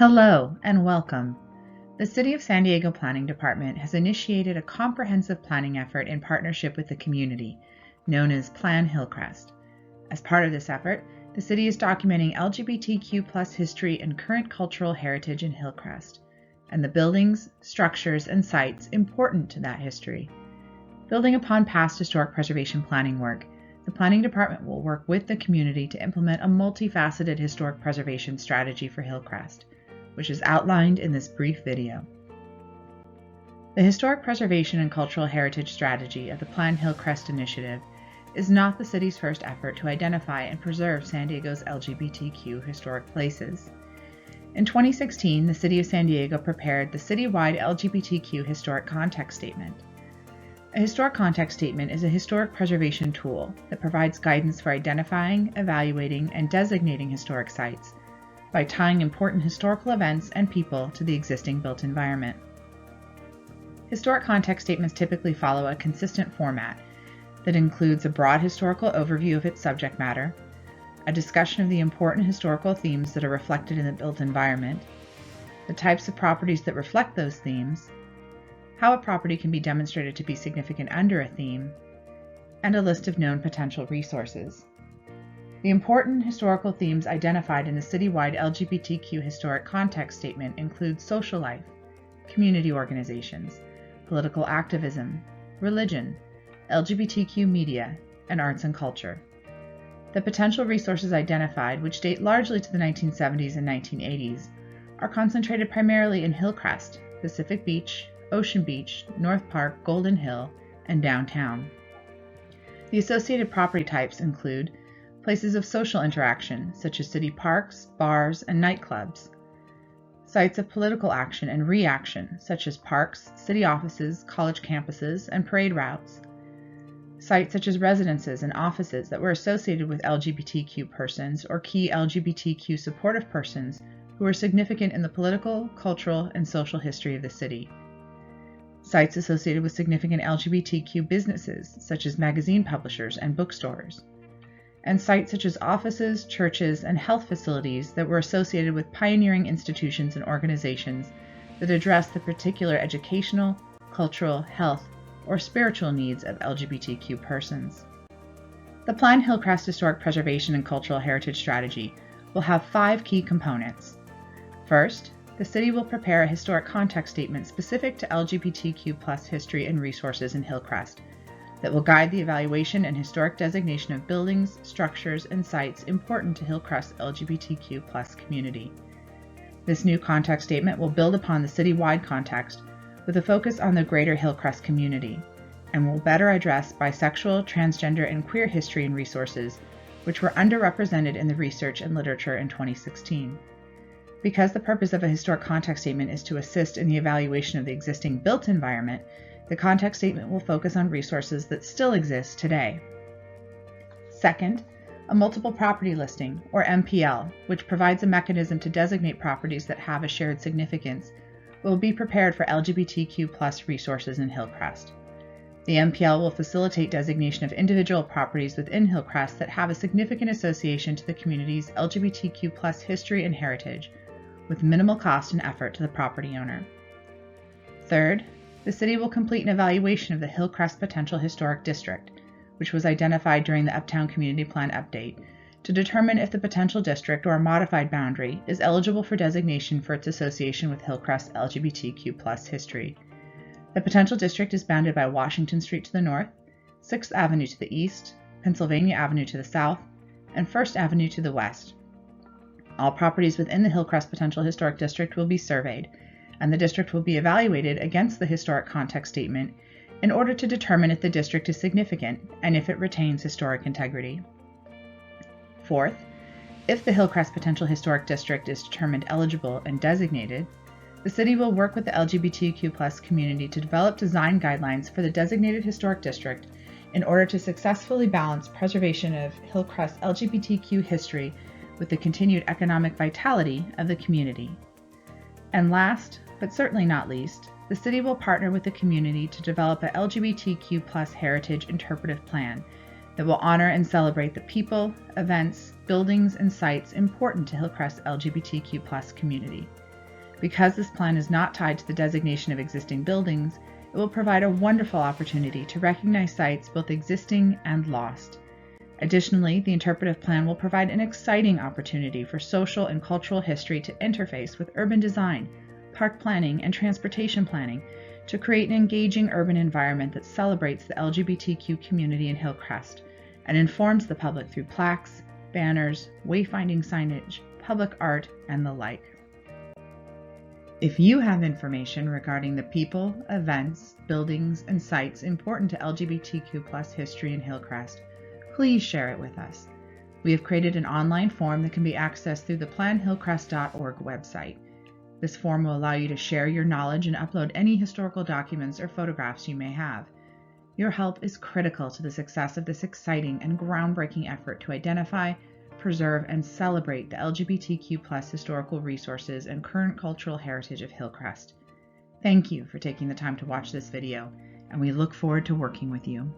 Hello and welcome. The City of San Diego Planning Department has initiated a comprehensive planning effort in partnership with the community, known as Plan Hillcrest. As part of this effort, the city is documenting LGBTQ+ history and current cultural heritage in Hillcrest, and the buildings, structures, and sites important to that history. Building upon past historic preservation planning work, the Planning Department will work with the community to implement a multifaceted historic preservation strategy for Hillcrest, which is outlined in this brief video. The Historic Preservation and Cultural Heritage Strategy of the Plan Hillcrest Initiative is not the city's first effort to identify and preserve San Diego's LGBTQ historic places. In 2016, the City of San Diego prepared the citywide LGBTQ Historic Context Statement. A historic context statement is a historic preservation tool that provides guidance for identifying, evaluating, and designating historic sites by tying important historical events and people to the existing built environment. Historic context statements typically follow a consistent format that includes a broad historical overview of its subject matter, a discussion of the important historical themes that are reflected in the built environment, the types of properties that reflect those themes, how a property can be demonstrated to be significant under a theme, and a list of known potential resources. The important historical themes identified in the citywide LGBTQ historic context statement include social life, community organizations, political activism, religion, LGBTQ media, and arts and culture. The potential resources identified, which date largely to the 1970s and 1980s, are concentrated primarily in Hillcrest, Pacific Beach, Ocean Beach, North Park, Golden Hill, and downtown. The associated property types include places of social interaction, such as city parks, bars, and nightclubs. Sites of political action and reaction, such as parks, city offices, college campuses, and parade routes. Sites such as residences and offices that were associated with LGBTQ persons or key LGBTQ supportive persons who were significant in the political, cultural, and social history of the city. Sites associated with significant LGBTQ businesses, such as magazine publishers and bookstores. And sites such as offices, churches, and health facilities that were associated with pioneering institutions and organizations that address the particular educational, cultural, health, or spiritual needs of LGBTQ persons. The Plan Hillcrest Historic Preservation and Cultural Heritage Strategy will have 5 key components. First, the city will prepare a historic context statement specific to LGBTQ+ history and resources in Hillcrest that will guide the evaluation and historic designation of buildings, structures, and sites important to Hillcrest's LGBTQ+ community. This new context statement will build upon the citywide context with a focus on the greater Hillcrest community and will better address bisexual, transgender, and queer history and resources, which were underrepresented in the research and literature in 2016. Because the purpose of a historic context statement is to assist in the evaluation of the existing built environment, the context statement will focus on resources that still exist today. Second, a multiple property listing, or MPL, which provides a mechanism to designate properties that have a shared significance, will be prepared for LGBTQ+ resources in Hillcrest. The MPL will facilitate designation of individual properties within Hillcrest that have a significant association to the community's LGBTQ+ history and heritage, with minimal cost and effort to the property owner. Third, the city will complete an evaluation of the Hillcrest Potential Historic District, which was identified during the Uptown Community Plan update, to determine if the potential district or a modified boundary is eligible for designation for its association with Hillcrest LGBTQ+ history. The potential district is bounded by Washington Street to the north, 6th Avenue to the east, Pennsylvania Avenue to the south, and 1st Avenue to the west. All properties within the Hillcrest Potential Historic District will be surveyed, and the district will be evaluated against the historic context statement in order to determine if the district is significant and if it retains historic integrity. Fourth, if the Hillcrest Potential Historic District is determined eligible and designated, the city will work with the LGBTQ+ community to develop design guidelines for the designated historic district in order to successfully balance preservation of Hillcrest LGBTQ history with the continued economic vitality of the community. And last, but certainly not least, the city will partner with the community to develop a LGBTQ+ heritage interpretive plan that will honor and celebrate the people, events, buildings, and sites important to Hillcrest's LGBTQ+ community. Because this plan is not tied to the designation of existing buildings, it will provide a wonderful opportunity to recognize sites both existing and lost. Additionally, the interpretive plan will provide an exciting opportunity for social and cultural history to interface with urban design, park planning, and transportation planning to create an engaging urban environment that celebrates the LGBTQ community in Hillcrest and informs the public through plaques, banners, wayfinding signage, public art, and the like. If you have information regarding the people, events, buildings, and sites important to LGBTQ+ history in Hillcrest, please share it with us. We have created an online form that can be accessed through the planhillcrest.org website. This form will allow you to share your knowledge and upload any historical documents or photographs you may have. Your help is critical to the success of this exciting and groundbreaking effort to identify, preserve, and celebrate the LGBTQ+ historical resources and current cultural heritage of Hillcrest. Thank you for taking the time to watch this video, and we look forward to working with you.